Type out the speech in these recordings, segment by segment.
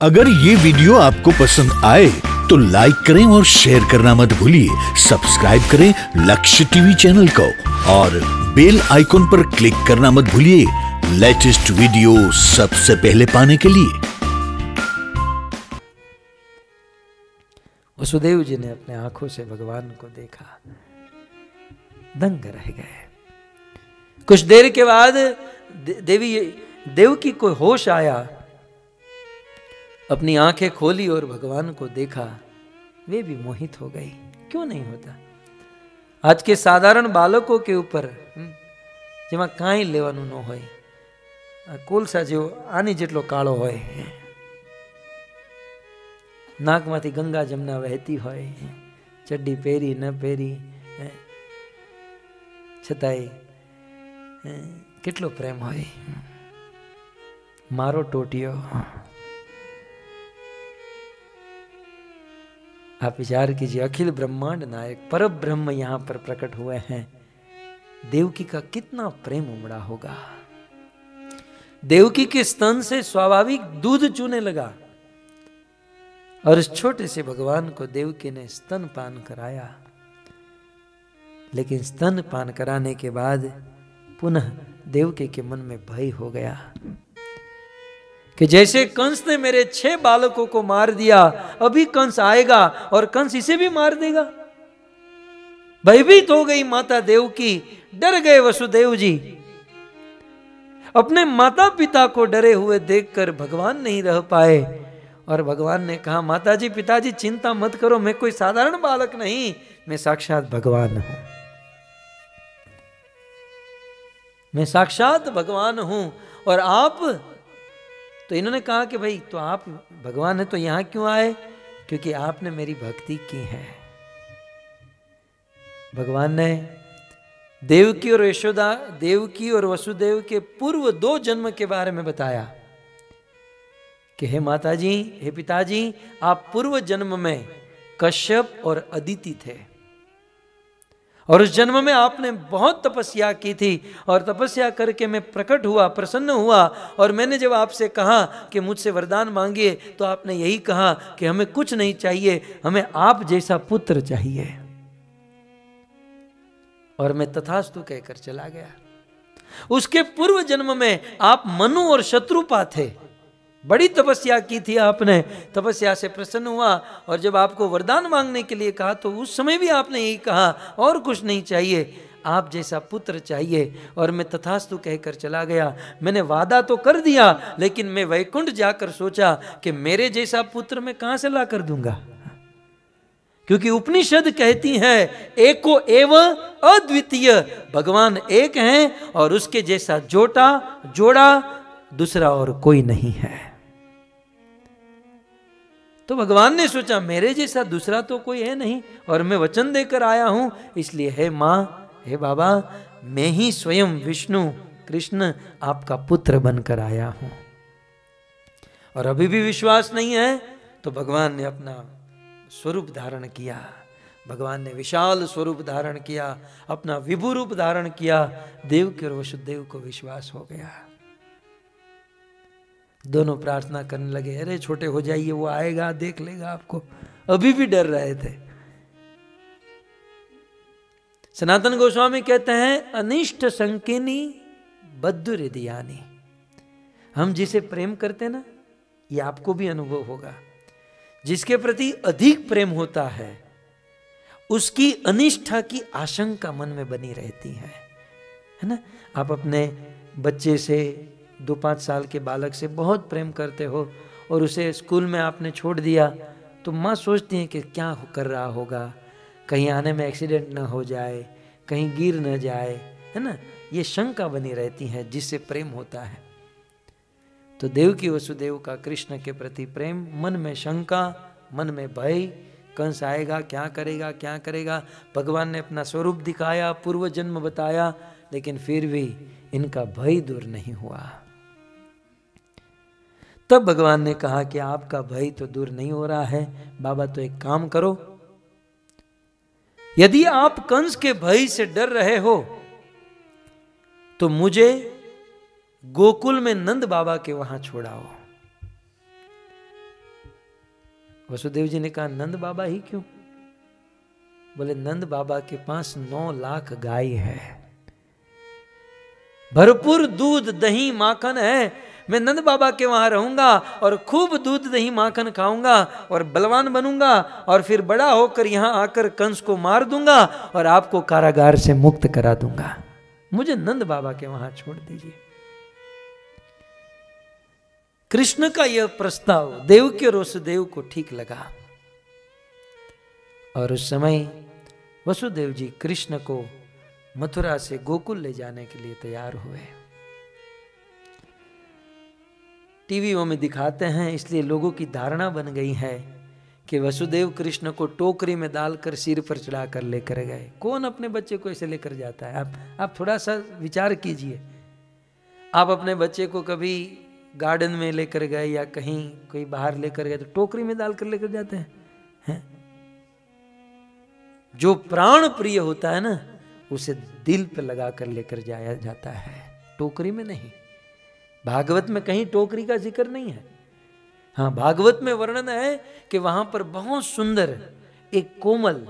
अगर ये वीडियो आपको पसंद आए तो लाइक करें और शेयर करना मत भूलिए। सब्सक्राइब करें लक्ष्य टीवी चैनल को और बेल आइकॉन पर क्लिक करना मत भूलिए लेटेस्ट वीडियो सबसे पहले पाने के लिए। वसुदेव जी ने अपने आंखों से भगवान को देखा, दंग रह गए। कुछ देर के बाद देवकी को होश आया, अपनी आंखें खोली और भगवान को देखा। वे भी मोहित हो गई। क्यों नहीं होता? आज के साधारण बालकों के ऊपर जेमा काई लेवानुं न होय, कोलसा जेवो आनी जेटलो काळो होय, नाकमांथी गंगा जमुना वहेती होय, चड्डी પહેરી न પહેરી छतांय કેટલો પ્રેમ હોય। मारो टोटियो। आप विचार कीजिए, अखिल ब्रह्मांड नायक पर ब्रह्म यहां पर प्रकट हुए हैं। देवकी का कितना प्रेम उमड़ा होगा। देवकी के स्तन से स्वाभाविक दूध चूने लगा और इस छोटे से भगवान को देवकी ने स्तन पान कराया। लेकिन स्तन पान कराने के बाद पुनः देवकी के मन में भय हो गया कि जैसे कंस ने मेरे 6 बालकों को मार दिया, अभी कंस आएगा और कंस इसे भी मार देगा। भयभीत हो गई माता देवकी, डर गए वसुदेव जी। अपने माता पिता को डरे हुए देखकर भगवान नहीं रह पाए और भगवान ने कहा, माताजी पिताजी चिंता मत करो, मैं कोई साधारण बालक नहीं, मैं साक्षात भगवान हूं, मैं साक्षात भगवान हूं। और आप तो इन्होंने कहा कि भाई तो आप भगवान है तो यहां क्यों आए? क्योंकि आपने मेरी भक्ति की है। भगवान ने देवकी और यशोदा, देवकी और वसुदेव के पूर्व 2 जन्म के बारे में बताया कि हे माताजी, हे पिताजी, आप पूर्व जन्म में कश्यप और अदिति थे और उस जन्म में आपने बहुत तपस्या की थी और तपस्या करके मैं प्रकट हुआ, प्रसन्न हुआ और मैंने जब आपसे कहा कि मुझसे वरदान मांगिए तो आपने यही कहा कि हमें कुछ नहीं चाहिए, हमें आप जैसा पुत्र चाहिए। और मैं तथास्तु कहकर चला गया। उसके पूर्व जन्म में आप मनु और शत्रुपा थे, बड़ी तपस्या की थी आपने, तपस्या से प्रसन्न हुआ और जब आपको वरदान मांगने के लिए कहा तो उस समय भी आपने यही कहा और कुछ नहीं चाहिए, आप जैसा पुत्र चाहिए। और मैं तथास्तु कहकर चला गया। मैंने वादा तो कर दिया, लेकिन मैं वैकुंठ जाकर सोचा कि मेरे जैसा पुत्र मैं कहां से ला कर दूंगा, क्योंकि उपनिषद कहती हैं एको एव अद्वितीय, भगवान एक हैं और उसके जैसा जोड़ा दूसरा और कोई नहीं है। तो भगवान ने सोचा मेरे जैसा दूसरा तो कोई है नहीं और मैं वचन देकर आया हूं, इसलिए हे मां, हे बाबा, मैं ही स्वयं विष्णु कृष्ण आपका पुत्र बनकर आया हूं। और अभी भी विश्वास नहीं है तो भगवान ने अपना स्वरूप धारण किया। भगवान ने विशाल स्वरूप धारण किया, अपना विभु रूप धारण किया। देवकी और वसुदेव को विश्वास हो गया। दोनों प्रार्थना करने लगे, अरे छोटे हो जाइए, वो आएगा देख लेगा आपको। अभी भी डर रहे थे। सनातन गोस्वामी कहते हैं अनिष्ट संकिनी बद्धुर हृदयानी। हम जिसे प्रेम करते हैं ना, ये आपको भी अनुभव होगा, जिसके प्रति अधिक प्रेम होता है उसकी अनिष्ठा की आशंका मन में बनी रहती है ना। आप अपने बच्चे से, 2-5 साल के बालक से बहुत प्रेम करते हो और उसे स्कूल में आपने छोड़ दिया तो माँ सोचती है कि क्या कर रहा होगा, कहीं आने में एक्सीडेंट ना हो जाए, कहीं गिर न जाए, है ना। ये शंका बनी रहती है जिससे प्रेम होता है। तो देवकी वसुदेव का कृष्ण के प्रति प्रेम, मन में शंका, मन में भय, कंस आएगा, क्या करेगा क्या करेगा। भगवान ने अपना स्वरूप दिखाया, पूर्व जन्म बताया, लेकिन फिर भी इनका भय दूर नहीं हुआ। तब भगवान ने कहा कि आपका भय तो दूर नहीं हो रहा है बाबा, तो एक काम करो, यदि आप कंस के भय से डर रहे हो तो मुझे गोकुल में नंद बाबा के वहां छोड़ाओ। वसुदेव जी ने कहा नंद बाबा ही क्यों? बोले नंद बाबा के पास 9 लाख गाय है, भरपूर दूध दही माखन है। मैं नंद बाबा के वहां रहूंगा और खूब दूध दही माखन खाऊंगा और बलवान बनूंगा और फिर बड़ा होकर यहां आकर कंस को मार दूंगा और आपको कारागार से मुक्त करा दूंगा। मुझे नंद बाबा के वहां छोड़ दीजिए। कृष्ण का यह प्रस्ताव देवकी और वसुदेव को ठीक लगा और उस समय वसुदेव जी कृष्ण को मथुरा से गोकुल ले जाने के लिए तैयार हुए। टीवीओ में दिखाते हैं, इसलिए लोगों की धारणा बन गई है कि वसुदेव कृष्ण को टोकरी में डालकर सिर पर चढ़ाकर लेकर गए। कौन अपने बच्चे को ऐसे लेकर जाता है? आप थोड़ा सा विचार कीजिए। आप अपने बच्चे को कभी गार्डन में लेकर गए या कहीं कोई बाहर लेकर गए तो टोकरी में डालकर लेकर जाते हैं? जो प्राण प्रिय होता है ना, उसे दिल पे लगा कर लेकर जाया जाता है, टोकरी में नहीं। भागवत में कहीं टोकरी का जिक्र नहीं है। हाँ, भागवत में वर्णन है कि वहां पर बहुत सुंदर एक कोमल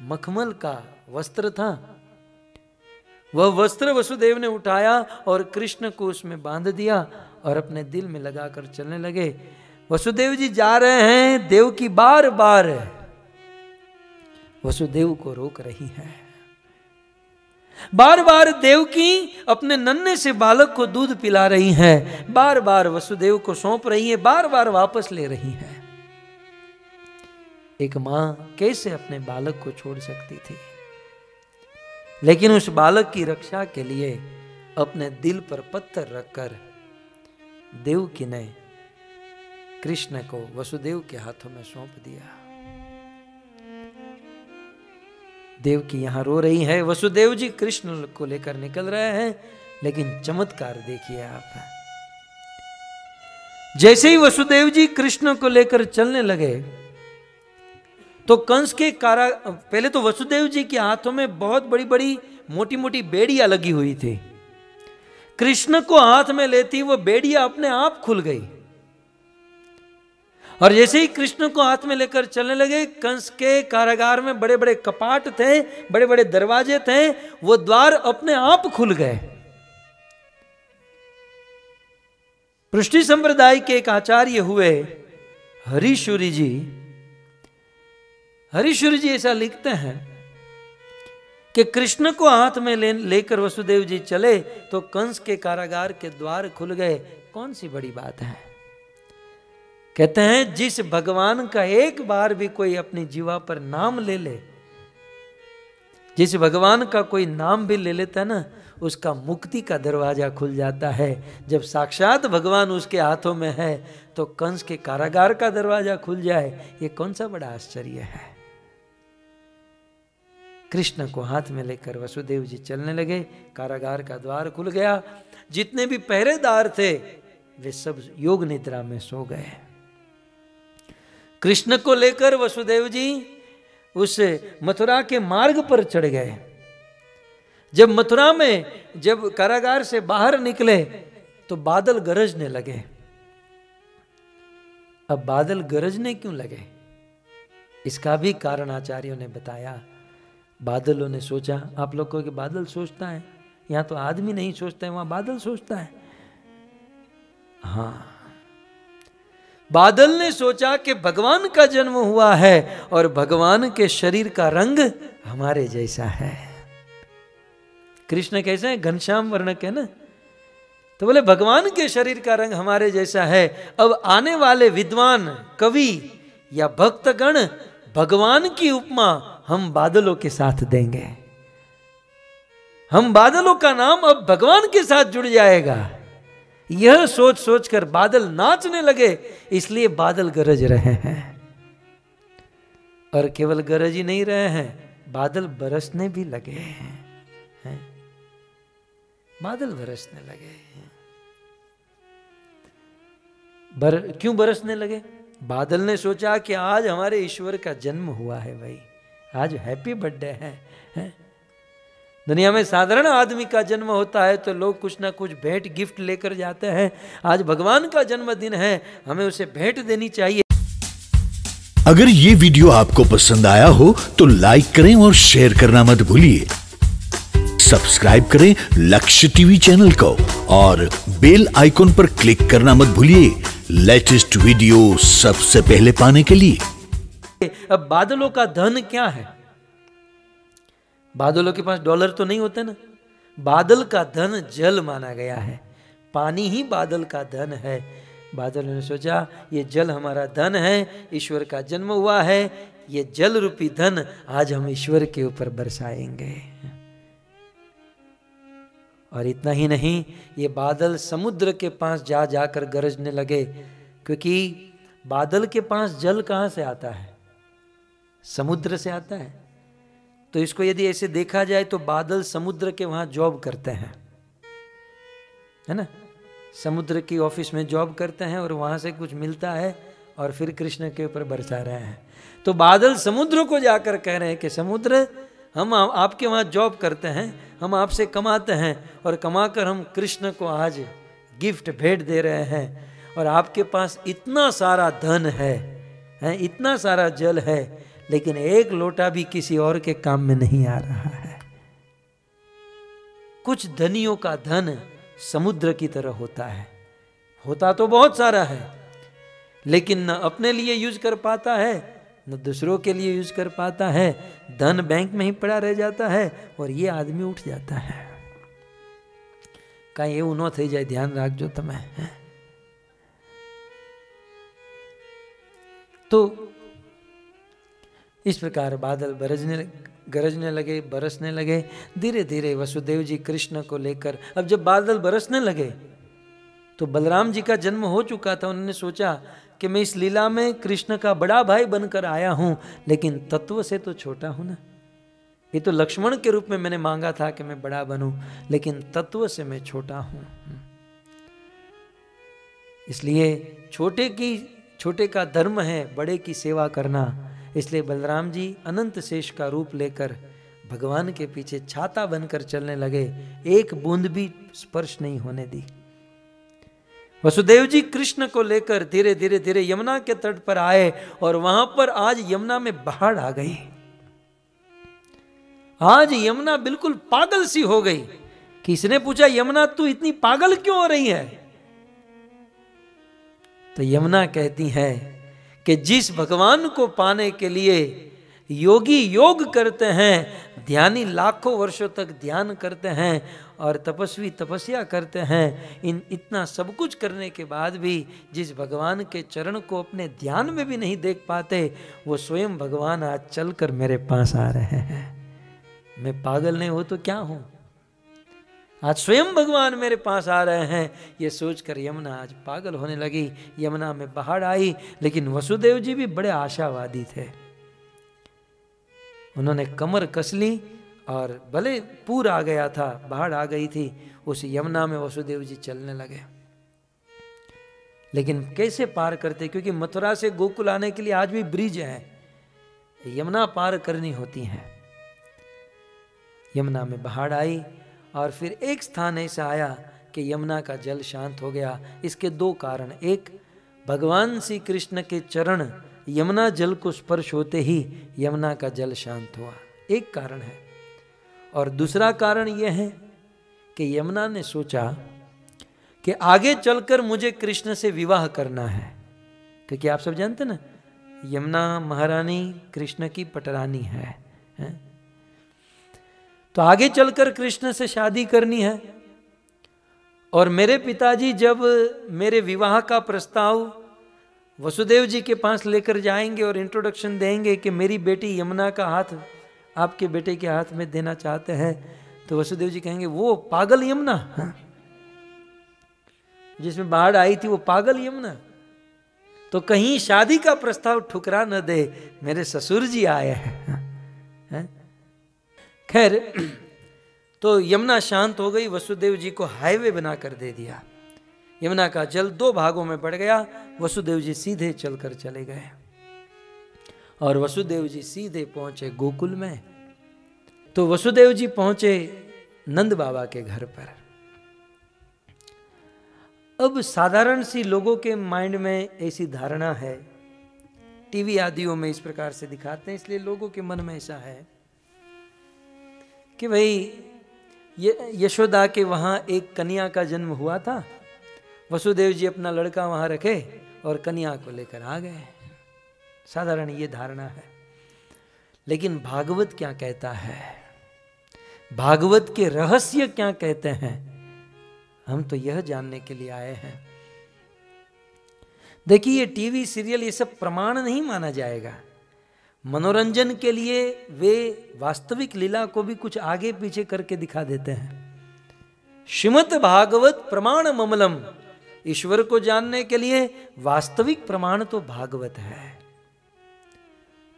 मखमल का वस्त्र था। वह वस्त्र वसुदेव ने उठाया और कृष्ण को उसमें बांध दिया और अपने दिल में लगाकर चलने लगे। वसुदेव जी जा रहे हैं, देवकी बार बार वसुदेव को रोक रही है। बार बार देवकी अपने नन्हे से बालक को दूध पिला रही है, बार बार वसुदेव को सौंप रही है, बार बार वापस ले रही है। एक मां कैसे अपने बालक को छोड़ सकती थी? लेकिन उस बालक की रक्षा के लिए अपने दिल पर पत्थर रखकर देवकी ने कृष्ण को वसुदेव के हाथों में सौंप दिया। देवकी यहां रो रही है, वसुदेव जी कृष्ण को लेकर निकल रहे हैं। लेकिन चमत्कार देखिए आप, जैसे ही वसुदेव जी कृष्ण को लेकर चलने लगे तो कंस के पहले तो वसुदेव जी के हाथों में बहुत बड़ी बड़ी मोटी मोटी बेड़ियां लगी हुई थी। कृष्ण को हाथ में लेती वो बेड़ियां अपने आप खुल गई और जैसे ही कृष्ण को हाथ में लेकर चलने लगे, कंस के कारागार में बड़े बड़े कपाट थे, बड़े बड़े दरवाजे थे, वो द्वार अपने आप खुल गए। पृष्टि संप्रदाय के एक आचार्य हुए हरिशूरी जी, हरिशूरी जी ऐसा लिखते हैं कि कृष्ण को हाथ में लेकर वसुदेव जी चले तो कंस के कारागार के द्वार खुल गए। कौन सी बड़ी बात है? कहते हैं जिस भगवान का एक बार भी कोई अपनी जीवा पर नाम ले ले, जिस भगवान का कोई नाम भी ले लेता है ना, उसका मुक्ति का दरवाजा खुल जाता है। जब साक्षात भगवान उसके हाथों में है तो कंस के कारागार का दरवाजा खुल जाए, ये कौन सा बड़ा आश्चर्य है। कृष्ण को हाथ में लेकर वसुदेव जी चलने लगे, कारागार का द्वार खुल गया। जितने भी पहरेदार थे वे सब योग निद्रा में सो गए। कृष्ण को लेकर वसुदेव जी उस मथुरा के मार्ग पर चढ़ गए। जब मथुरा में जब कारागार से बाहर निकले तो बादल गरजने लगे। अब बादल गरजने क्यों लगे, इसका भी कारण आचार्यों ने बताया। बादलों ने सोचा, आप लोग को कि बादल सोचता है, यहां तो आदमी नहीं सोचता है, वहां बादल सोचता है। हाँ, बादल ने सोचा कि भगवान का जन्म हुआ है और भगवान के शरीर का रंग हमारे जैसा है। कृष्ण कैसे हैं? घनश्याम वर्णक है ना, तो बोले भगवान के शरीर का रंग हमारे जैसा है। अब आने वाले विद्वान कवि या भक्तगण भगवान की उपमा हम बादलों के साथ देंगे। हम बादलों का नाम अब भगवान के साथ जुड़ जाएगा। यह सोच सोचकर बादल नाचने लगे, इसलिए बादल गरज रहे हैं। और केवल गरज ही नहीं रहे हैं, बादल बरसने भी लगे हैं। बादल बरसने लगे हैं। क्यों बरसने लगे? बादल ने सोचा कि आज हमारे ईश्वर का जन्म हुआ है भाई, आज हैप्पी बर्थडे है। दुनिया में साधारण आदमी का जन्म होता है तो लोग कुछ ना कुछ भेंट गिफ्ट लेकर जाते हैं। आज भगवान का जन्मदिन है, हमें उसे भेंट देनी चाहिए। अगर ये वीडियो आपको पसंद आया हो तो लाइक करें और शेयर करना मत भूलिए। सब्सक्राइब करें लक्ष्य टीवी चैनल को और बेल आइकॉन पर क्लिक करना मत भूलिए लेटेस्ट वीडियो सबसे पहले पाने के लिए। अब बादलों का धन क्या है? बादलों के पास डॉलर तो नहीं होते ना। बादल का धन जल माना गया है। पानी ही बादल का धन है। बादलों ने सोचा ये जल हमारा धन है, ईश्वर का जन्म हुआ है, ये जल रूपी धन आज हम ईश्वर के ऊपर बरसाएंगे। और इतना ही नहीं, ये बादल समुद्र के पास जा जाकर गरजने लगे, क्योंकि बादल के पास जल कहाँ से आता है? समुद्र से आता है। तो इसको यदि ऐसे देखा जाए तो बादल समुद्र के वहां जॉब करते हैं, है ना। समुद्र की ऑफिस में जॉब करते हैं और वहां से कुछ मिलता है और फिर कृष्ण के ऊपर बरसा रहे हैं। तो बादल समुद्र को जाकर कह रहे हैं कि समुद्र, हम आपके वहां जॉब करते हैं, हम आपसे कमाते हैं और कमाकर हम कृष्ण को आज गिफ्ट भेंट दे रहे हैं। और आपके पास इतना सारा धन है, इतना सारा जल है, लेकिन एक लोटा भी किसी और के काम में नहीं आ रहा है। कुछ धनियों का धन समुद्र की तरह होता है, होता तो बहुत सारा है, लेकिन न अपने लिए यूज कर पाता है न दूसरों के लिए यूज कर पाता है। धन बैंक में ही पड़ा रह जाता है और ये आदमी उठ जाता है। कहीं ये उनो थई जाए, ध्यान राखजो तमे। तो इस प्रकार बादल गरजने लगे, बरसने लगे। धीरे धीरे वसुदेव जी कृष्ण को लेकर, अब जब बादल बरसने लगे तो बलराम जी का जन्म हो चुका था। उन्होंने सोचा कि मैं इस लीला में कृष्ण का बड़ा भाई बनकर आया हूं, लेकिन तत्व से तो छोटा हूं ना। ये तो लक्ष्मण के रूप में मैंने मांगा था कि मैं बड़ा बनूं, लेकिन तत्व से मैं छोटा हूं। इसलिए छोटे का धर्म है बड़े की सेवा करना। इसलिए बलराम जी अनंत शेष का रूप लेकर भगवान के पीछे छाता बनकर चलने लगे, एक बूंद भी स्पर्श नहीं होने दी। वसुदेव जी कृष्ण को लेकर धीरे धीरे यमुना के तट पर आए और वहां पर आज यमुना में बाढ़ आ गई। आज यमुना बिल्कुल पागल सी हो गई। किसने पूछा, यमुना तू इतनी पागल क्यों हो रही है? तो यमुना कहती है कि जिस भगवान को पाने के लिए योगी योग करते हैं, ध्यानी लाखों वर्षों तक ध्यान करते हैं और तपस्वी तपस्या करते हैं, इतना सब कुछ करने के बाद भी जिस भगवान के चरण को अपने ध्यान में भी नहीं देख पाते, वो स्वयं भगवान आज चलकर मेरे पास आ रहे हैं। मैं पागल नहीं हो तो क्या हूं? आज स्वयं भगवान मेरे पास आ रहे हैं। ये सोचकर यमुना आज पागल होने लगी। यमुना में बाढ़ आई, लेकिन वसुदेव जी भी बड़े आशावादी थे। उन्होंने कमर कस ली और भले पूर आ गया था, बाढ़ आ गई थी, उस यमुना में वसुदेव जी चलने लगे। लेकिन कैसे पार करते? क्योंकि मथुरा से गोकुल आने के लिए आज भी ब्रिज है, यमुना पार करनी होती है। यमुना में बाढ़ आई और फिर एक स्थान ऐसा आया कि यमुना का जल शांत हो गया। इसके दो कारण, एक, भगवान श्री कृष्ण के चरण यमुना जल को स्पर्श होते ही यमुना का जल शांत हुआ, एक कारण है। और दूसरा कारण यह है कि यमुना ने सोचा कि आगे चलकर मुझे कृष्ण से विवाह करना है, क्योंकि आप सब जानते ना, यमुना महारानी कृष्ण की पटरानी है। तो आगे चलकर कृष्ण से शादी करनी है। और मेरे पिताजी जब मेरे विवाह का प्रस्ताव वसुदेव जी के पास लेकर जाएंगे और इंट्रोडक्शन देंगे कि मेरी बेटी यमुना का हाथ आपके बेटे के हाथ में देना चाहते हैं, तो वसुदेव जी कहेंगे वो पागल यमुना, जिसमें बाढ़ आई थी वो पागल यमुना, तो कहीं शादी का प्रस्ताव ठुकरा न दे, मेरे ससुर जी आए हैं। खैर, तो यमुना शांत हो गई। वसुदेव जी को हाईवे बनाकर दे दिया। यमुना का जल दो भागों में बढ़ गया। वसुदेव जी सीधे चलकर चले गए और वसुदेव जी सीधे पहुंचे गोकुल में। तो वसुदेव जी पहुंचे नंद बाबा के घर पर। अब साधारण सी लोगों के माइंड में ऐसी धारणा है टीवी आदियों में इस प्रकार से दिखाते हैं, इसलिए लोगों के मन में ऐसा है कि भाई यशोदा के वहाँ एक कन्या का जन्म हुआ था, वसुदेव जी अपना लड़का वहाँ रखे और कन्या को लेकर आ गए। साधारण ये धारणा है, लेकिन भागवत क्या कहता है, भागवत के रहस्य क्या कहते हैं, हम तो यह जानने के लिए आए हैं। देखिए, ये टीवी सीरियल ये सब प्रमाण नहीं माना जाएगा। मनोरंजन के लिए वे वास्तविक लीला को भी कुछ आगे पीछे करके दिखा देते हैं। श्रीमद् भागवत प्रमाण ममलम, ईश्वर को जानने के लिए वास्तविक प्रमाण तो भागवत है।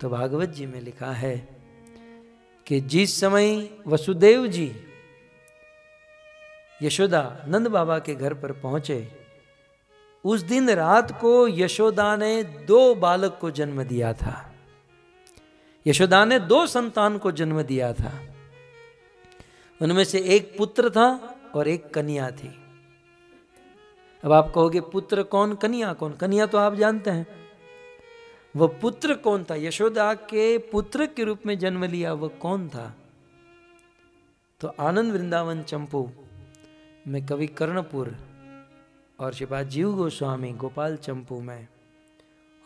तो भागवत जी में लिखा है कि जिस समय वसुदेव जी यशोदा नंद बाबा के घर पर पहुंचे, उस दिन रात को यशोदा ने 2 बालक को जन्म दिया था। यशोदा ने 2 संतान को जन्म दिया था। उनमें से एक पुत्र था और एक कन्या थी। अब आप कहोगे पुत्र कौन, कन्या कौन? कन्या तो आप जानते हैं। वह पुत्र कौन था? यशोदा के पुत्र के रूप में जन्म लिया वह कौन था? तो आनंद वृंदावन चंपू में कवि कर्णपुर और श्रीपाद जीव गोस्वामी गोपाल चंपू में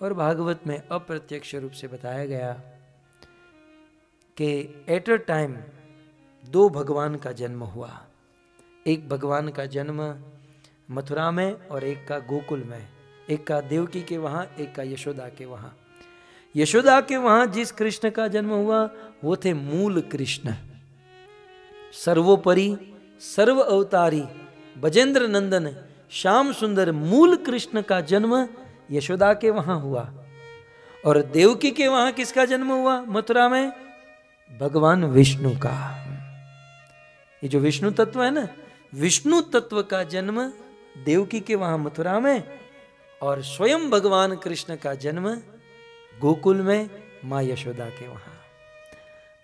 और भागवत में अप्रत्यक्ष रूप से बताया गया कि एट अ टाइम 2 भगवान का जन्म हुआ। एक भगवान का जन्म मथुरा में और एक का गोकुल में, एक का देवकी के वहाँ, एक का यशोदा के वहाँ। यशोदा के वहाँ जिस कृष्ण का जन्म हुआ वो थे मूल कृष्ण, सर्वोपरि सर्व अवतारी बजेंद्र नंदन श्याम सुंदर मूल कृष्ण का जन्म यशोदा के वहाँ हुआ। और देवकी के वहाँ किसका जन्म हुआ? मथुरा में भगवान विष्णु का। ये जो विष्णु तत्व है ना, विष्णु तत्व का जन्म देवकी के वहाँ मथुरा में, और स्वयं भगवान कृष्ण का जन्म गोकुल में माँ यशोदा के वहाँ।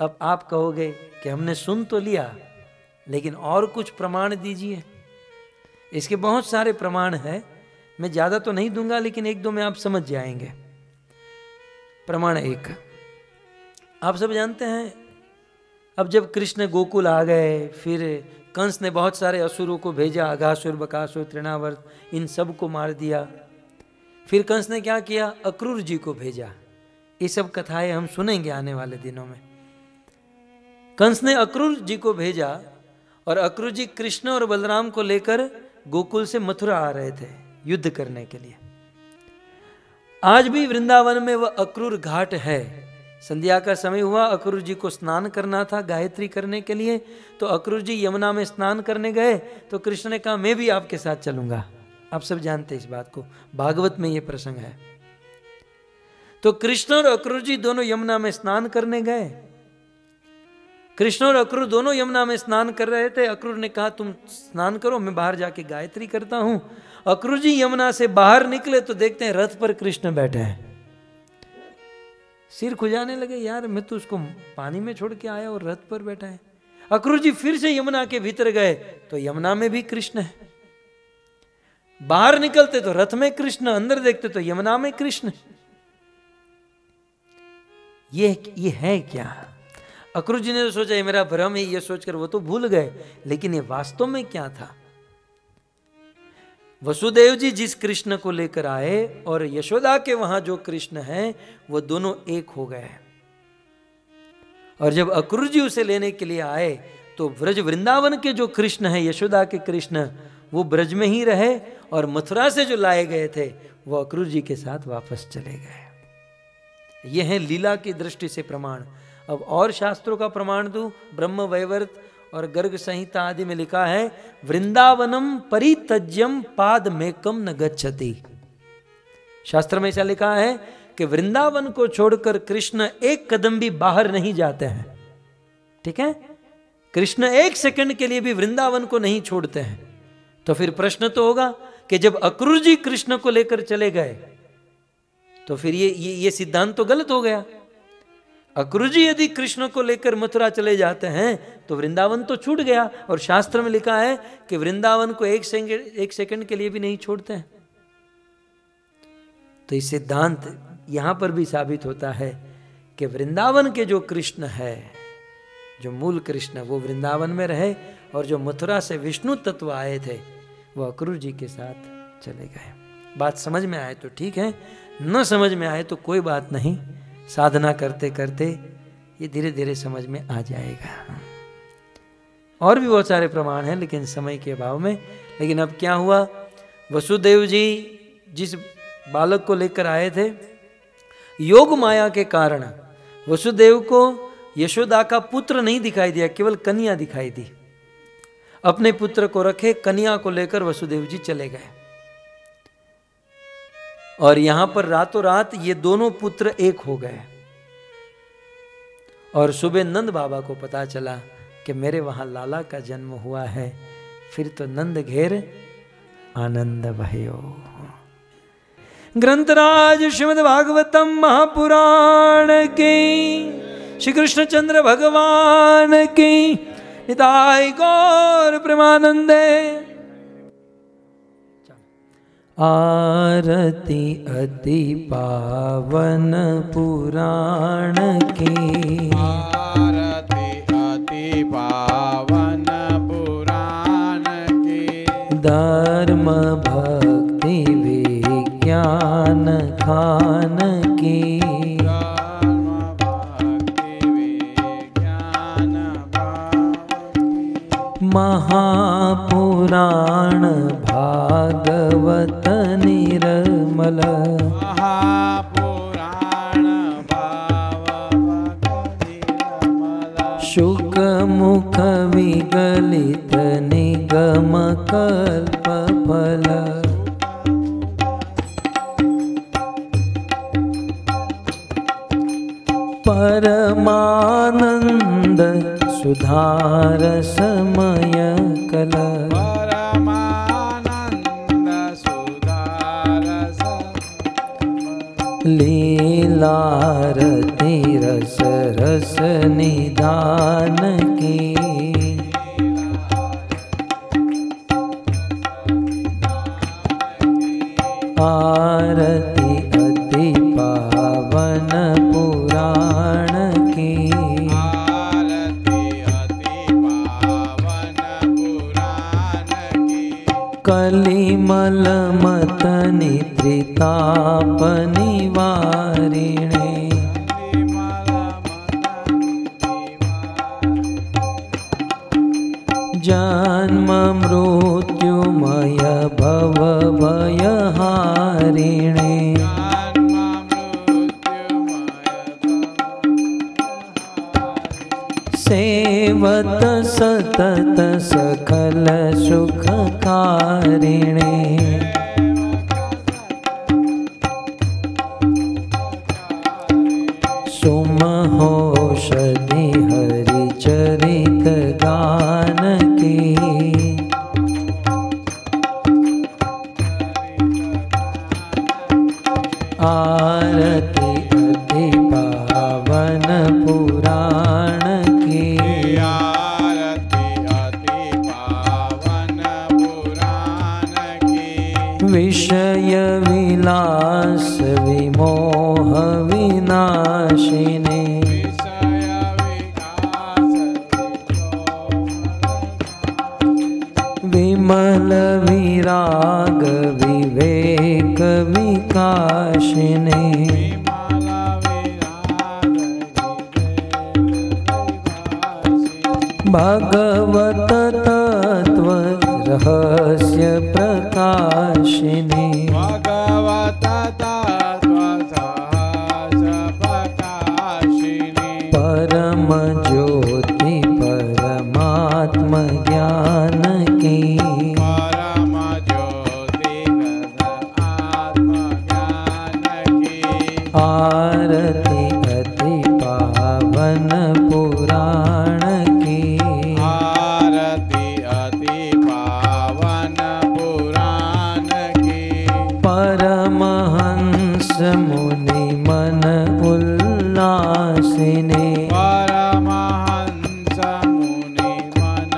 अब आप कहोगे कि हमने सुन तो लिया, लेकिन और कुछ प्रमाण दीजिए। इसके बहुत सारे प्रमाण हैं, मैं ज़्यादा तो नहीं दूंगा, लेकिन 1-2 में आप समझ जाएंगे। प्रमाण 1, आप सब जानते हैं, अब जब कृष्ण गोकुल आ गए, फिर कंस ने बहुत सारे असुरों को भेजा, अघासुर, बकासुर, तृणावर्त, इन सब को मार दिया। फिर कंस ने क्या किया? अक्रूर जी को भेजा। ये सब कथाएं हम सुनेंगे आने वाले दिनों में। कंस ने अक्रूर जी को भेजा और अक्रूर जी कृष्ण और बलराम को लेकर गोकुल से मथुरा आ रहे थे युद्ध करने के लिए। आज भी वृंदावन में वह अक्रूर घाट है। संध्या का समय हुआ, अक्रूर जी को स्नान करना था गायत्री करने के लिए, तो अक्रूर जी यमुना में स्नान करने गए, तो कृष्ण ने कहा मैं भी आपके साथ चलूंगा। आप सब जानते हैं इस बात को, भागवत में यह प्रसंग है। तो कृष्ण और अक्रूर जी दोनों यमुना में स्नान करने गए। कृष्ण और अक्रूर दोनों यमुना में स्नान कर रहे थे। अक्रूर ने कहा तुम स्नान करो, मैं बाहर जाके गायत्री करता हूं। अक्रूर जी यमुना से बाहर निकले तो देखते हैं रथ पर कृष्ण बैठे हैं। सिर खुजाने लगे, यार मैं तो उसको पानी में छोड़ के आया और रथ पर बैठा है। अक्रूर जी फिर से यमुना के भीतर गए तो यमुना में भी कृष्ण है। बाहर निकलते तो रथ में कृष्ण, अंदर देखते तो यमुना में कृष्ण। ये है क्या? अक्रूर जी ने तो सोचा ये मेरा भ्रम है, ये सोचकर वो तो भूल गए, लेकिन ये वास्तव में क्या था? वसुदेव जी जिस कृष्ण को लेकर आए और यशोदा के वहां जो कृष्ण है वो दोनों एक हो गए। और जब अक्रूर जी उसे लेने के लिए आए तो ब्रज वृंदावन के जो कृष्ण है, यशोदा के कृष्ण, वो ब्रज में ही रहे, और मथुरा से जो लाए गए थे वो अक्रूर जी के साथ वापस चले गए। ये है लीला की दृष्टि से प्रमाण। अब और शास्त्रों का प्रमाण दूं, ब्रह्म वैवर्त और गर्ग संहिता आदि में लिखा है वृंदावनम परित्यज्यम पाद मेकम न गच्छति। शास्त्र में ऐसा लिखा है कि वृंदावन को छोड़कर कृष्ण एक कदम भी बाहर नहीं जाते हैं। ठीक है, कृष्ण एक सेकंड के लिए भी वृंदावन को नहीं छोड़ते हैं। तो फिर प्रश्न तो होगा कि जब अक्रूर जी कृष्ण को लेकर चले गए तो फिर ये सिद्धांत तो गलत हो गया। अक्रूर जी यदि कृष्ण को लेकर मथुरा चले जाते हैं तो वृंदावन तो छूट गया, और शास्त्र में लिखा है कि वृंदावन को एक सेकंड के लिए भी नहीं छोड़ते हैं। तो ये सिद्धांत यहाँ पर भी साबित होता है कि वृंदावन के जो कृष्ण है, जो मूल कृष्ण, वो वृंदावन में रहे, और जो मथुरा से विष्णु तत्व आए थे वो अक्रूर जी के साथ चले गए। बात समझ में आए तो ठीक है, न समझ में आए तो कोई बात नहीं, साधना करते करते ये धीरे धीरे समझ में आ जाएगा। और भी बहुत सारे प्रमाण हैं लेकिन समय के अभाव में। लेकिन अब क्या हुआ, वसुदेव जी जिस बालक को लेकर आए थे, योग माया के कारण वसुदेव को यशोदा का पुत्र नहीं दिखाई दिया, केवल कन्या दिखाई दी। अपने पुत्र को रखे, कन्या को लेकर वसुदेव जी चले गए। और यहां पर रातों रात ये दोनों पुत्र एक हो गए। और सुबह नंद बाबा को पता चला कि मेरे वहां लाला का जन्म हुआ है। फिर तो नंद घेर आनंद भयो। ग्रंथराज श्रीमद् भागवतम महापुराण की श्री कृष्णचंद्र भगवान की निताय गौर प्रेमानंदे। आरती अति पावन पुराण की, आरती अति पावन पुराण की, धर्म भक्ति विज्ञान खान की, महापुराण भागवत निर्मल, महापुराण भागवत निर्मल, शुक मुख विगलित निगम कल्प फल, परमानंद सुधार समय कल, परमानंद सुधार लीलारती रस रस निधान की, आरती अति पावन पुराण की, आरती अति पावन पुराण की, कलिमल मत निद्रिताप निवारिणे, जन्म मृत्युमय भव भयहारिणे, सेवत सतत सकल सुखकारिणे, सुमहोषधि हरि चरित गान की, आरती अति पावन पुराण की, आरती अति पावन पुराण की, विषय विलास विमोह विनाशिने, विषय विकास विमल विराग विवेक विकाशिने, भगवत तत्व रहस्य प्रकाशिने, भगवत तत्व प्रकाशिनी, परम ज्योति परमात्म ज्ञान की, परम ज्योति आत्मज्ञान की, आरती अति पावन पुराण की, आरती अति पावन पुराण की, परमहंस मुनि मन उल्लासिने, परमहंस मुनि मन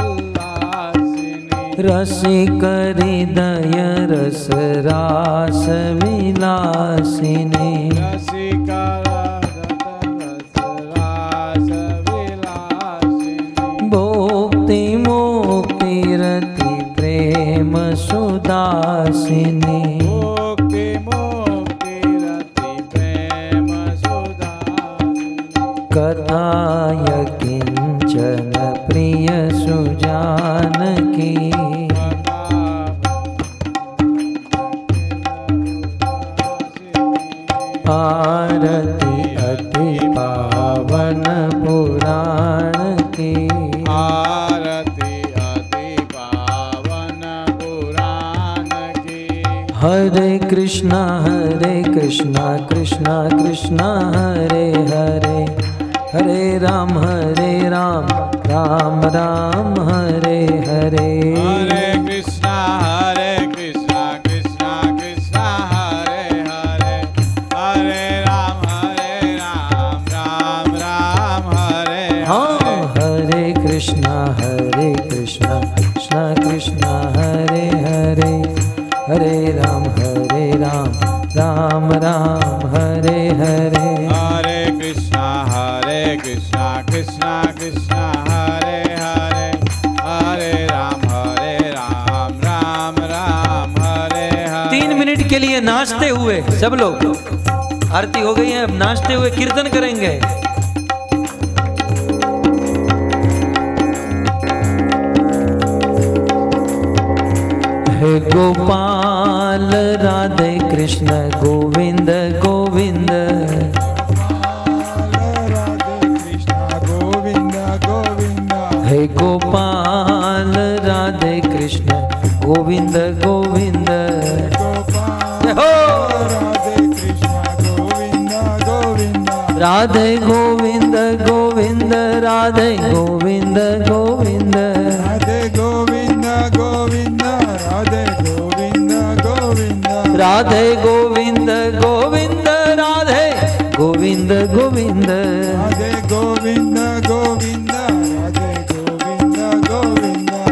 उल्लासिनी, रसिक हृदय रस रास विलासिनी रसिका रस विलासिनी भोक्ति मुक्ति रति प्रेम सुदासिनी मुक्ति मुक्ति रति प्रेम सुदासिनी कथाय किंचन प्रिय सुजानकी आरती अति पावन पुराण की आरती अति पावन पुराण की हरे कृष्णा कृष्णा कृष्णा हरे हरे हरे राम राम राम हरे हरे हरे कृष्णा कृष्णा कृष्णा हरे हरे हरे राम राम राम हरे हाँ हरे कृष्णा कृष्णा कृष्णा हरे हरे हरे राम राम राम हरे हरे हरे कृष्णा कृष्णा कृष्णा हरे हरे हरे राम राम राम हरे हरे 3 मिनट के लिए नाचते हुए सब लोग, आरती हो गई है, अब नाचते हुए कीर्तन करेंगे। हे गोपाल राधे कृष्ण गोविंद गोविंद हे गोपाल राधे कृष्ण गोविंद गोविंद हो राधे गोविंद गोविंद राधे गोविंद गोविंद राधे गोविंद गोविंद राधे गोविंद गोविंद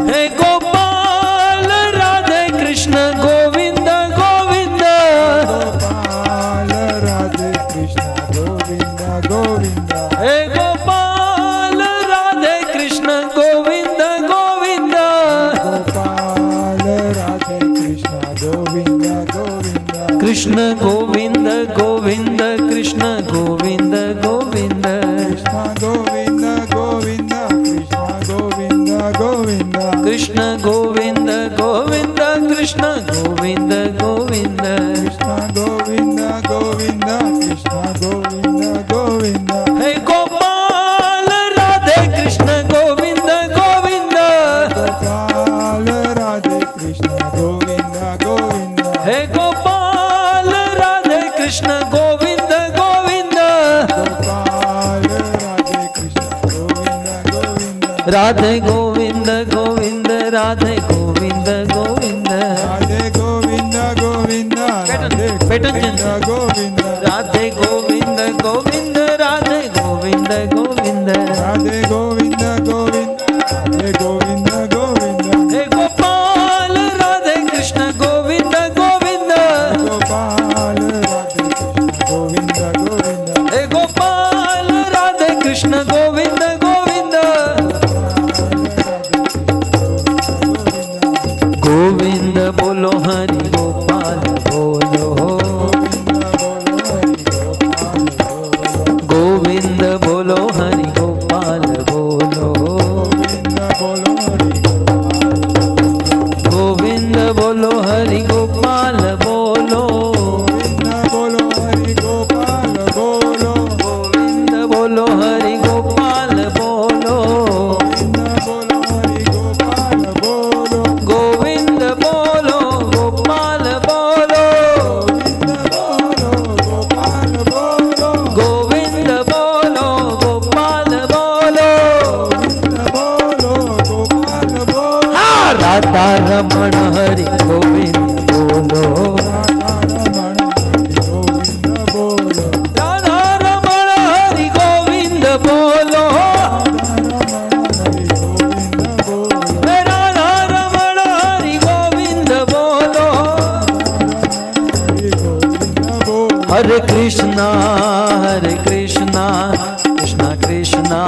हे गोपाल राधे कृष्ण गोविंद गोविंद हे गोपाल राधे कृष्ण गोविंद गोविंद कृष्ण गोविंद गोविंद कृष्ण गोविंद गोविंद कृष्ण गोविंद गोविंद कृष्ण गोविंद गोविंद हे गोपाल राधे कृष्ण गोविंद गोविंद हे गोपाल राधे कृष्ण गोविंद गोविंद राधे गोविंद गोविंद राधे गोविंद गोविंद पैटर्न चेंज। राधे गोविंद गोविंद राधे गोविंद गोविंद हे गोपाल राधे कृष्ण गोविंद गोविंद हे गोपाल राधे कृष्ण गोविंद गोविंद गोविंद बोलो हरि गोपाल बोलो गोविंद बोलो हरि गोपाल बोलो गोविंद बोलो हरि गोपाल बोलो कृष्णा हरे कृष्णा कृष्णा कृष्णा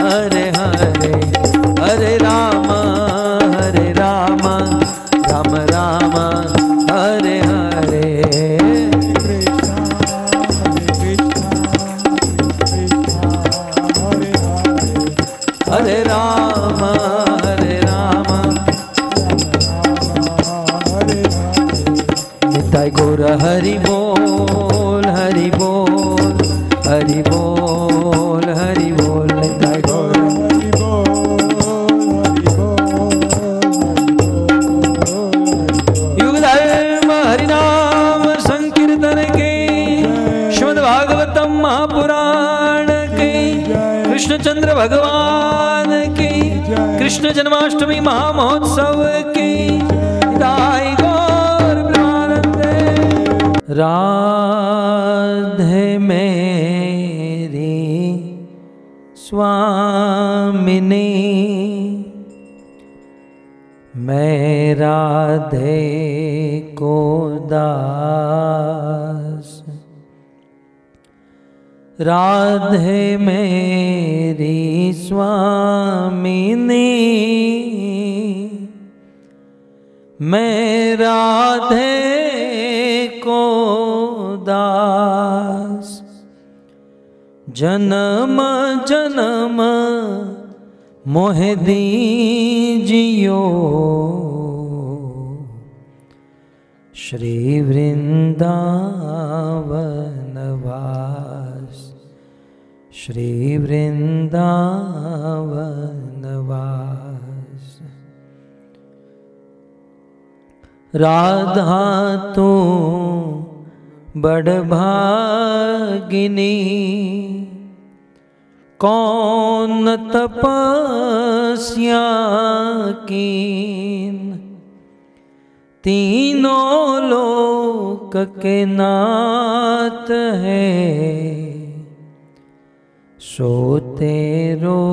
हरे हरे, हरे राम राम राम हरे हरे। हरे राम निताय गौर हरि बोल हरि बोल हरि बोल हरि बोल निताय गौर हरि बोल। युग धर्म हरिनाम संकीर्तन के श्रीमद् भागवतम महापुराण के कृष्णचंद्र भगवान की कृष्ण जन्माष्टमी महामहोत्सव की निताय गौर प्रेमानंदे। राधे मेरी स्वामिनी मैं राधे को दास, राधे मेरी स्वामिनी मैं राधे को दास, जन्म जन्म मोहे दीजियो श्री वृंदावन वास, श्री वृंदावन वास। राधा तू बड़ भागिनी कौन तपस्या कीन, तीनों लोक के नाथ है सो तेरो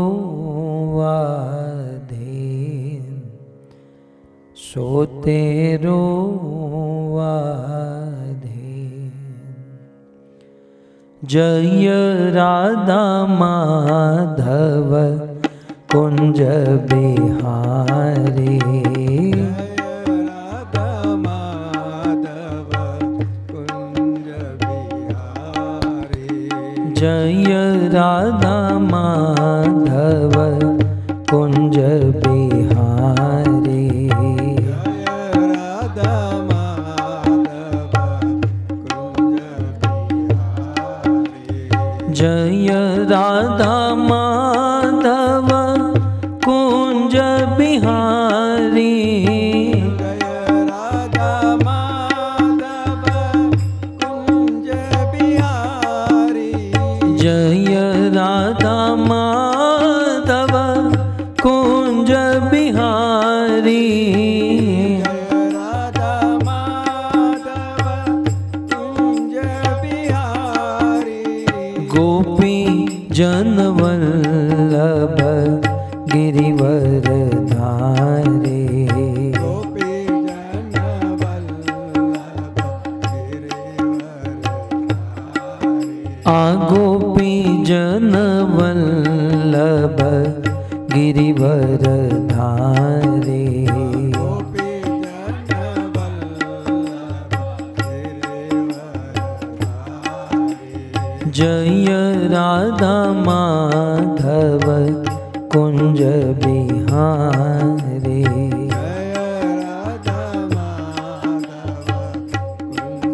वाधीन, सो तेरो वाधीन। जय राधा माधव कुंज बिहारी, जय राधा माधव कुंज बिहारी, जय राधा माधव कुंज बिहारी, जय राधा माधव कुंज बिहारी, राधा माधव कुंज बिहारी, गोपी जन वल्लभ गिरिवर धारे, गोपी जन वल्लभ गिरिवर, आ गोपी जन वल्लभ गिरिवर धारे, गोपी जन वल्लभ गिरिवर, जय राधा माधव कुंज बिहारी, जय राधा माधव कुंज बिहारी,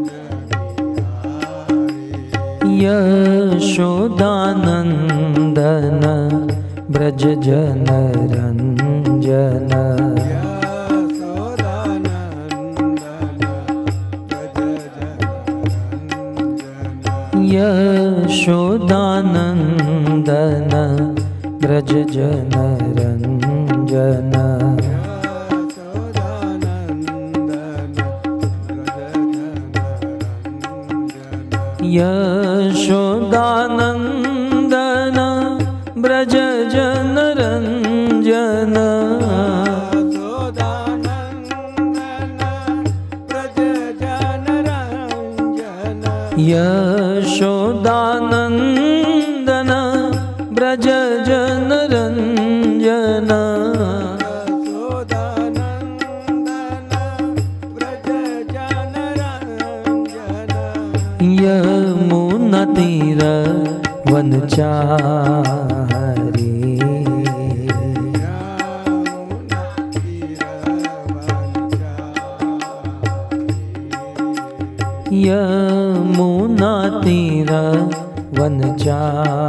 यशोदानंदन ब्रज जन रंजन, यशोदानंदन ब्रज जन रंजन, यशोदानंदन ब्रज जन रंजन, यशोदानंदन यशोदानंदन ब्रज जन रंजन यमुना तीर वनचारी यमुना तीर वनचारी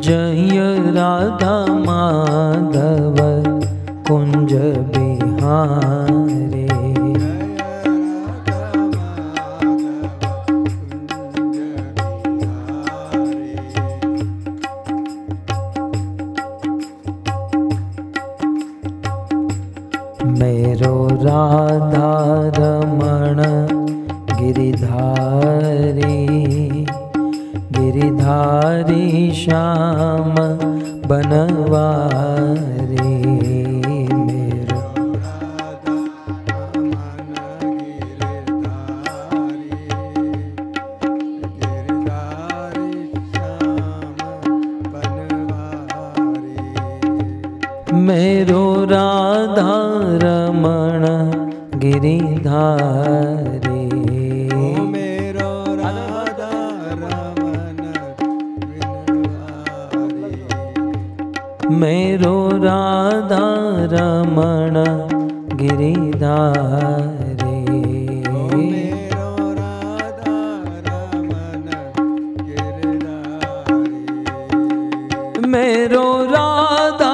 जय राधा माधव कुंज बिहारे मेरो राधा रमण गिरिधारी गिरिधारी श्याम बनवारी मेरो मेरो राधा रमण गिरिधारी मेरो राधा रमण गिरिधारी मेरो राधा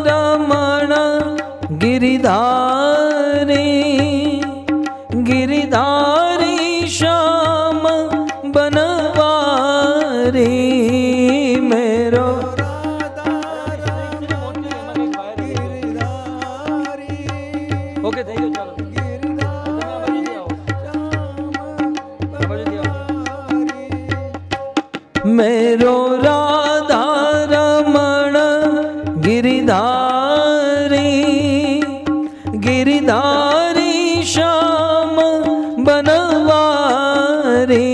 रमण गिरिधारी गिरिधारी श्याम बनवारी मेरो ओके थैंक यू चलो मेरो राधा रमण गिरिधारी गिरिधारी श्याम बनवारी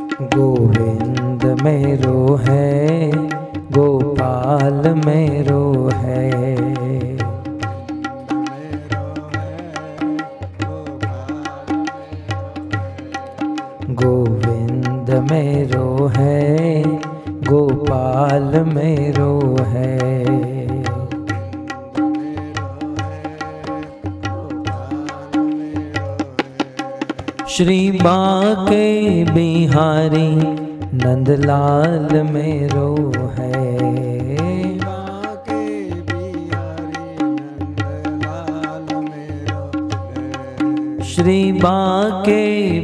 गोविंद मेरो है गोपाल मेरो है गोविंद मेरो है गोपाल मेरो है श्री बांके बिहारी नंदलाल मेरो है श्री बांके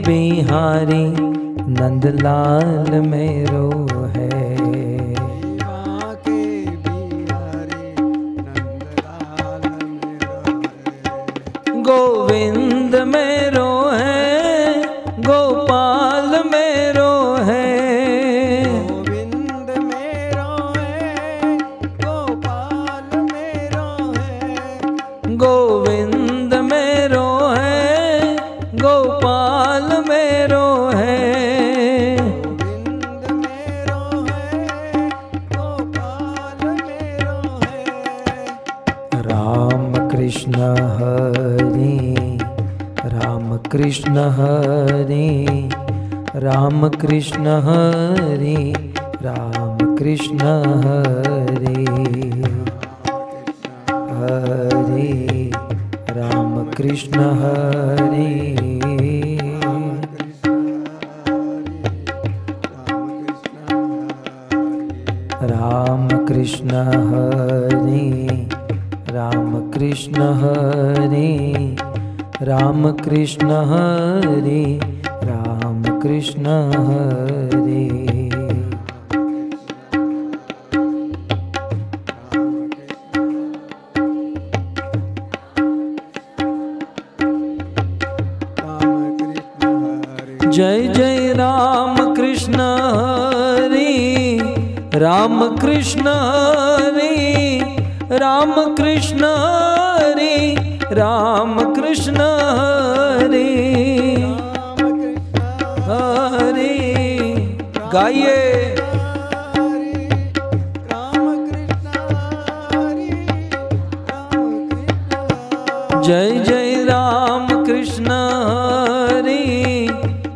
बिहारी नंदलाल मेरो है गोविंद मेरो है गोपाल मेरो है गोविंद मेरो है गोपाल मेरो है गोविंद मेरो है गोपाल मेरो है गोविंद मेरो है गोपाल मेरो है राम कृष्ण हरि राम कृष्ण हरि राम कृष्ण हरि राम कृष्ण हरि हरि राम कृष्ण हरि राम कृष्ण हरि राम कृष्ण हरि राम कृष्ण हरि राम कृष्ण हरि जय जय राम कृष्ण हरि राम कृष्ण हरि राम कृष्ण हरि राम कृष्ण हरि हरि। गाइए जय जय राम कृष्ण हरि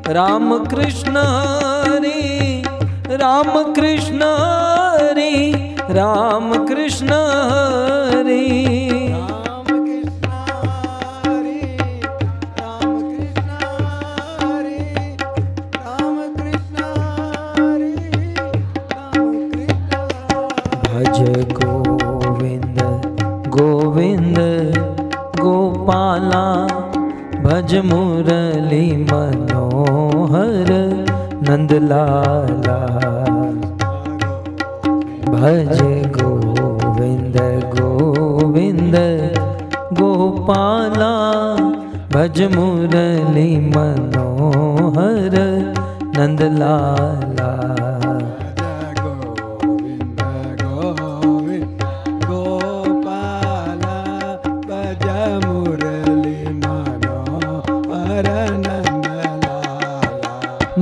राम कृष्ण हरि राम कृष्ण हरि राम कृष्ण हरि। भज गोविंद गोविंद गोपाला भज मुरली मनोहर नंदलाला। भज गोविंद गोविंद गोपाला भज मुरली मनोहर नंदलाला।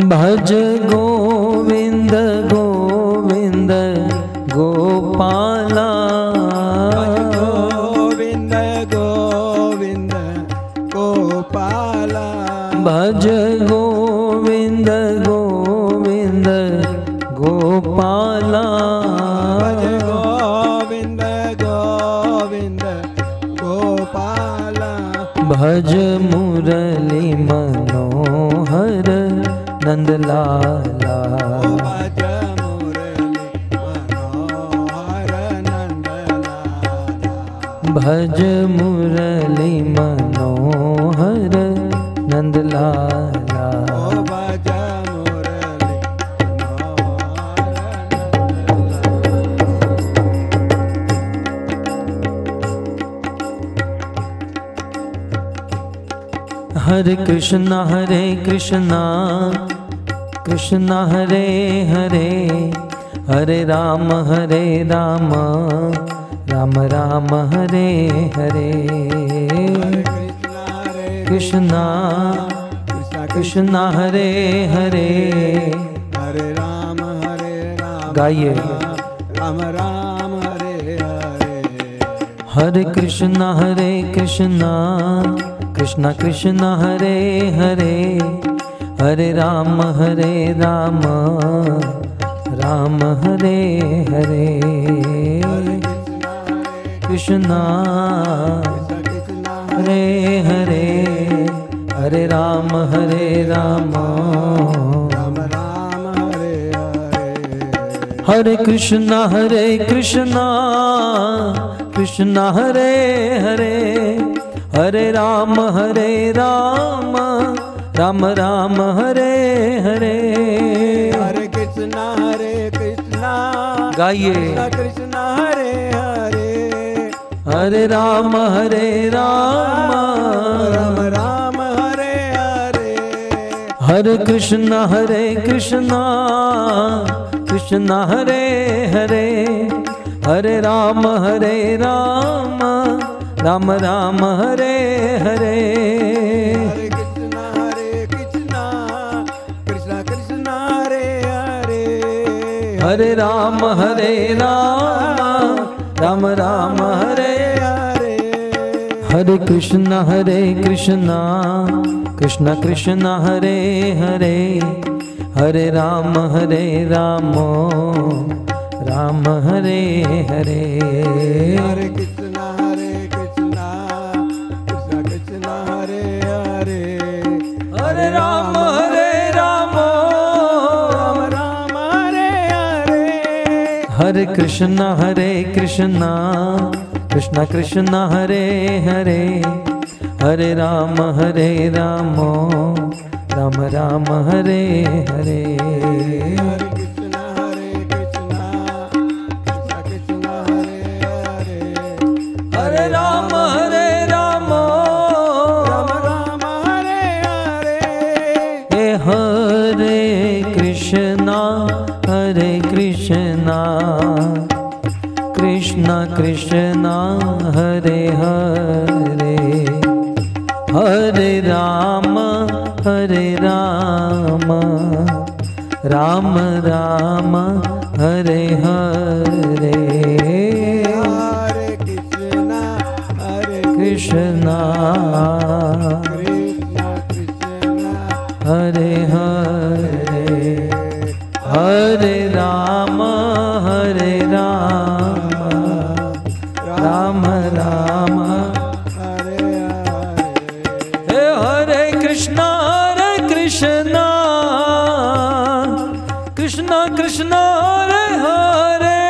भज गोविंद गोविंद गोपाला गोविंद गोविंद गोपाला भज गोविंद गोविंद गोपाला गोविंद गोविंद गोपाला भज मुरली मनोहर नंदलाला। भज मुरली मनोहर नंदलाला भज मुरली मनोहर नंदलाला। भज मुरली मनोहर हरे कृष्णा कृष्णा हरे हरे हरे राम राम राम हरे हरे। कृष्णा कृष्णा हरे हरे हरे राम गाइए राम राम हरे हरे। हरे कृष्णा कृष्णा कृष्णा हरे हरे हरे राम राम हरे हरे। कृष्णा हरे हरे हरे राम राम राम हरे हरे। हरे कृष्णा कृष्णा हरे हरे हरे राम राम राम हरे हरे। हरे कृष्णा गाइए कृष्णा हरे हरे हरे राम राम राम हरे हरे। हरे कृष्णा कृष्णा हरे हरे हरे राम राम राम हरे हरे। हरे कृष्णा कृष्णा कृष्णा हरे हरे हरे राम राम राम हरे हरे। हरे कृष्णा कृष्णा हरे हरे हरे राम राम हरे हरे। हरे कृष्णा कृष्णा कृष्णा हरे हरे हरे राम राम राम हरे हरे। हरे कृष्णा कृष्णा हरे हरे हरे राम राम राम हरे हरे। हरे कृष्णा कृष्णा कृष्णा हरे हरे हरे राम राम राम हरे हरे। हरे कृष्णा हरे हरे, हरे राम राम राम हरे हरे, हरे कृष्णा कृष्णा कृष्णा कृष्णा हरे हरे, हरे राम राम राम हरे हरे, हे हरे कृष्णा कृष्णा कृष्णा हरे हरे,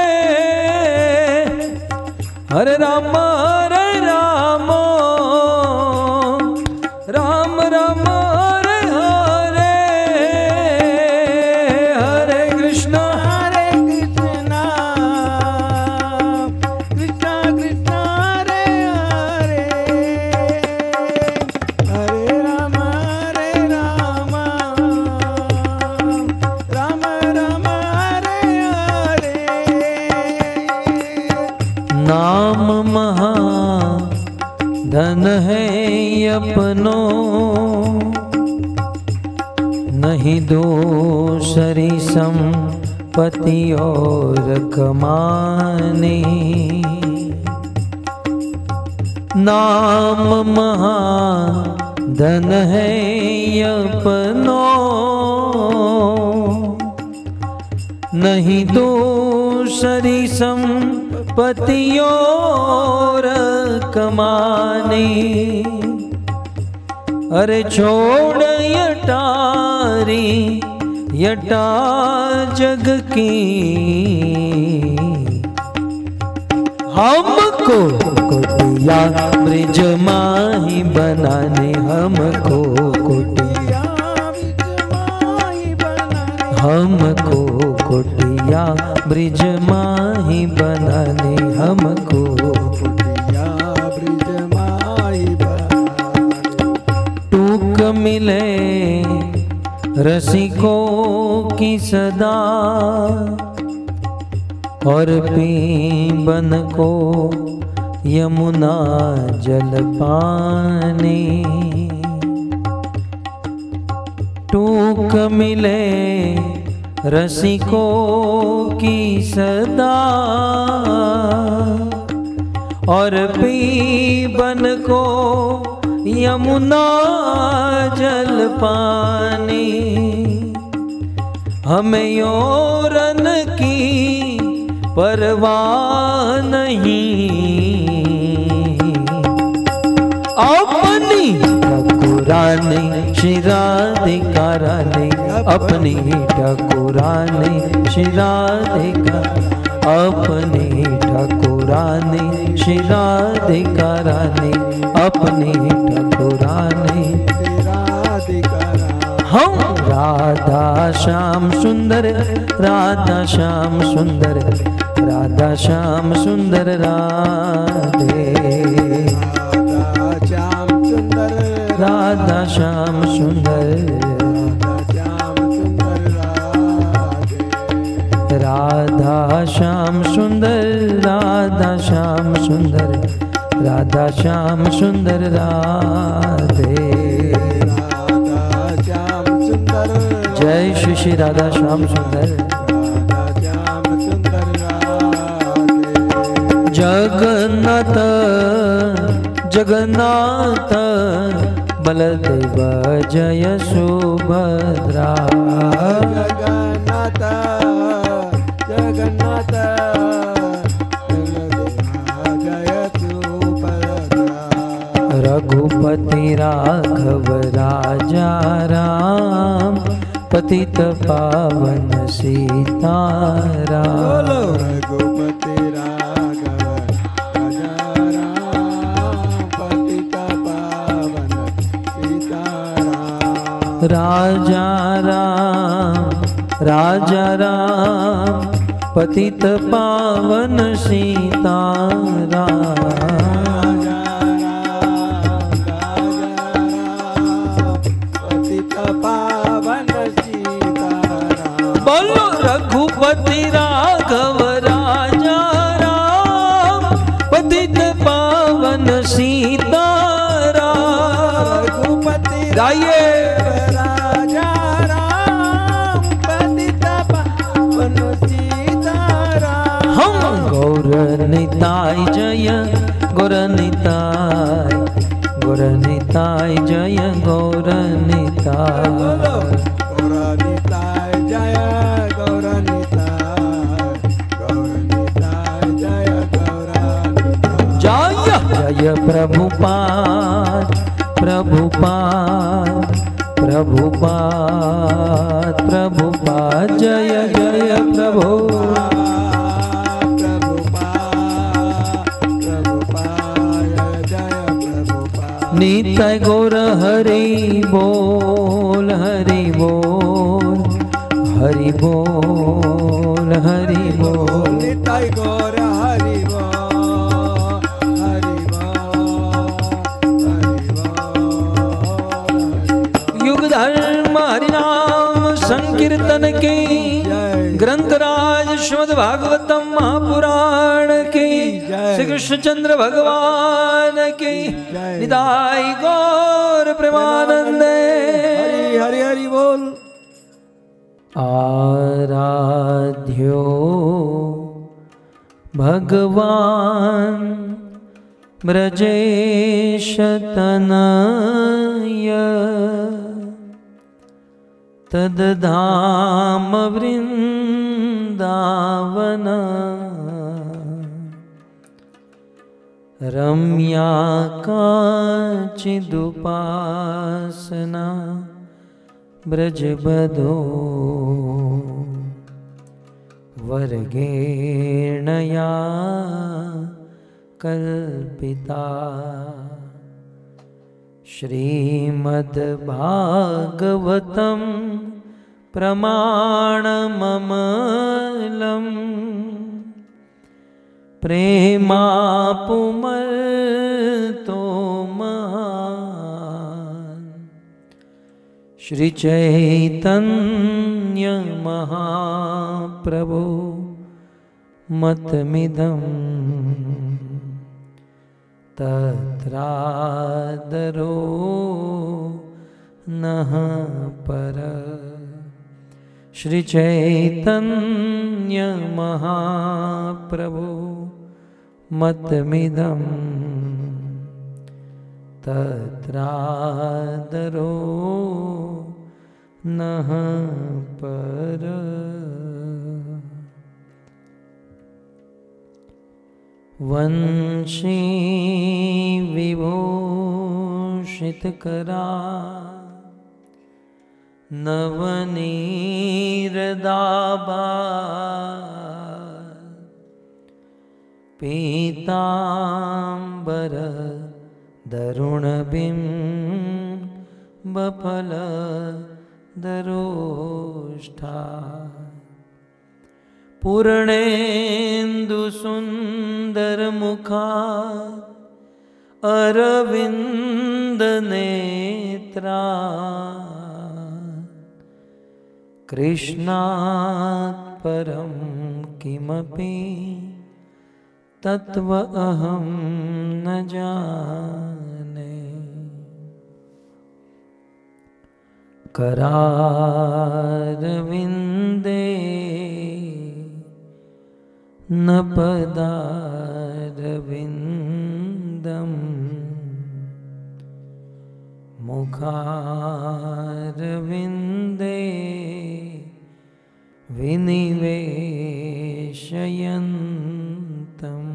हरे राम राम राम हरे हरे, हरे कृष्णा कृष्णा कृष्णा कृष्णा हरे हरे, हरे राम राम राम हरे हरे। नाम महाधन है अपनो, नहीं दूसरी संपत्ति और कमाने, नाम महाधन है अपनो, नहीं दूसरी संपत्ति और कमाने, अरे छोड़ यटा जग की, हमको कुटिया ब्रिज माही बनाने, हमको कुटिया हमको कुटिया ब्रिज माही बनाने, हमको कुटिया ब्रिज माई बनाने, टूक मिले रसिकों की सदा, और पीबन को यमुना जल पाने, टूक मिले रसिकों की सदा, और पीबन को यमुना जल पानी, हमें योरन की परवाह नहीं, अपनी ठाकुरानी श्री राधिका रानी, अपनी ठाकुरानी श्री राधिका, अपनी ठाकुरानी श्री राधिका रानी, अपनी ठाकुरानी हम राधा श्याम सुंदर, राधा श्याम सुंदर, राधा श्याम सुंदर राधे, राधा श्याम सुंदर, राधा श्याम सुंदर, राधा श्याम सुंदर, राधा श्याम सुंदर राधे, जय श्री श्री राधा श्याम सुंदर। जगन्नाथ जगन्नाथ बलदेव जय सुभद्रा, जगन्नाथ जगन्नाथ जय सुभद्रा, रघुपति राघव राजा राम, पतित पावन सीताराम, रघुपति राघव राजा राम, पतित पावन सीताराम, राजा राम पतित पावन सीताराम, बोलो रघुपति राघव राजा राम, सीताराम। रघुपति गाइए। राजा राम पतित पावन सीताराम। हम गौर निताय जय गौर निताय, गौर निताय जय गौर निताय। गौरनिताय जय गौरनिताय, गौरनिताय जय गौरनिताय। जय जय प्रभुपाद प्रभुपाद प्रभुपाद प्रभुपाद जय जय प्रभु। निताय गौर हरि बोल हरि बोल हरि बोल हरि बोल। निताय गौर हरि बोल हरि बोल हरि बोल। युग धर्म हरि नाम संकीर्तन की, ग्रंथराज श्रीमद् भागवतम महापुराण की, श्री कृष्णचंद्र भगवान की निताय गौर प्रेमानंदे। हरि हरि हरि बोल। आराध्यो भगवान ब्रजेश तनय, तद्धाम वृंदावन, रम्या काचिदुपासना ब्रजबधो, वर्गेणया कल्पिता। श्रीमद्भागवतं प्रमाणममलम्, प्रेमापुमर्तो महान्। श्री चैतन्य महाप्रभु मतमिदम्, तत्रादरो नः पर। श्री चैतन्य महाप्रभु मतमिदम्, तत्रादरो नः पर। वंशी विभूषितकरा नवनीरदाभा, पीताम्बर दरुणबिम्बफलदरोष्ठा, पूर्णेन्दुसुन्दरमुखा अरविन्दनेत्रा, कृष्णात् परं किमपि तत्व अहं न जाने। करारविन्दे न पदारविन्दम्, मुखारविन्दे विनिवेशयन्तम्।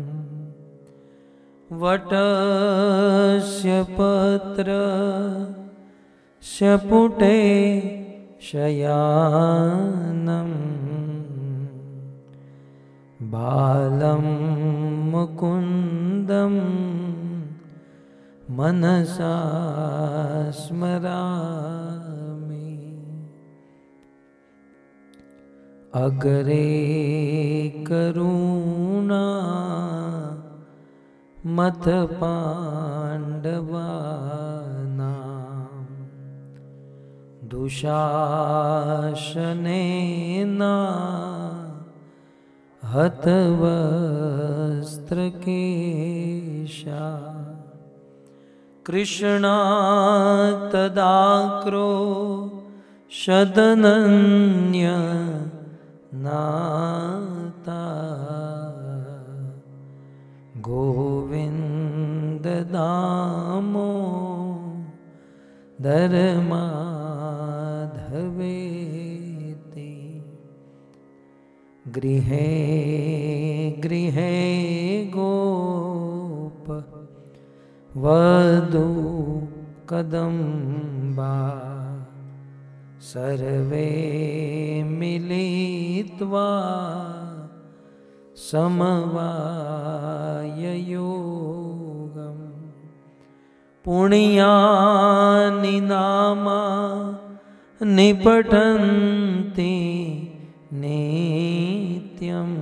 वटस्य पत्रस्य पुटे शयानम्, बालं मुकुन्दं मनसा स्मरामि। अग्रे करुणा मत पाण्डवानां, दुशासनेन हतवस्त्रकेशा, कृष्णात्तदाक्रो शदनन्य नाता गोविंद दामो धर्माधवेति गृहे गृहे गोप वधू कदम्बा सर्वे मिलित्वा समवाययोगम् पुण्यानि नामा निपठन्ति नित्यम्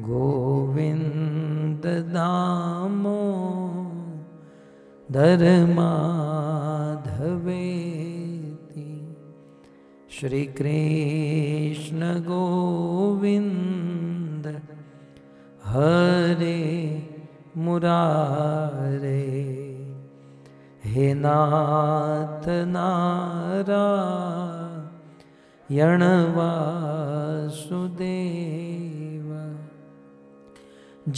गोविन्द दामो धर्माधवेति श्री कृष्ण गोविंद हरे मुरारे हे नाथ नारायण वासुदेव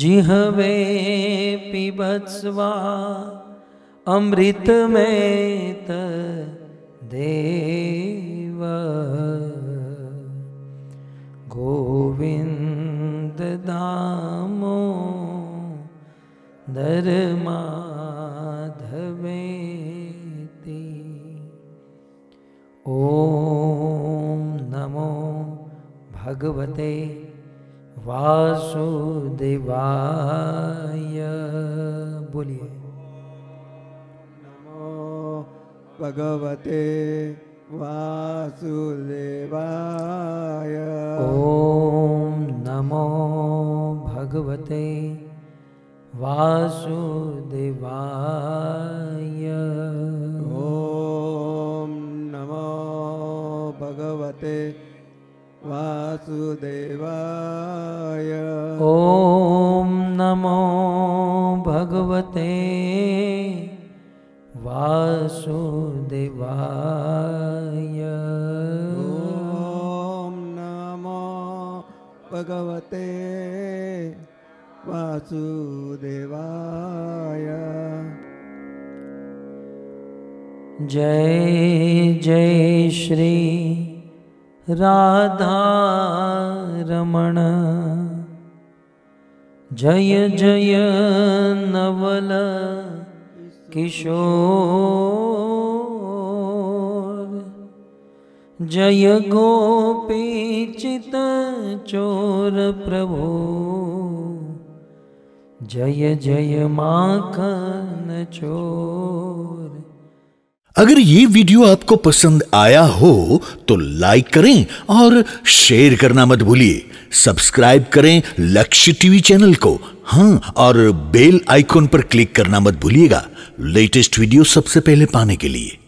जिह्वे पिबत्स्वा अमृत में देव गोविंद दामो धर्माधवेति ओम नमो भगवते वासुदेवाय। बोलिए भगवते वासुदेवाय। ओम नमो भगवते वासुदेवाय। ओम नमो भगवते वासुदेवाय। ओम नमो भगवते वासुदेवाय। ओम नमो भगवते वासुदेवाय। जय जय श्री राधा रमण जय जय नवल किशोर जय गोपी चित चोर प्रभु जय जय माखन चोर। अगर ये वीडियो आपको पसंद आया हो तो लाइक करें और शेयर करना मत भूलिए। सब्सक्राइब करें लक्ष्य टीवी चैनल को, हाँ, और बेल आइकॉन पर क्लिक करना मत भूलिएगा लेटेस्ट वीडियो सबसे पहले पाने के लिए।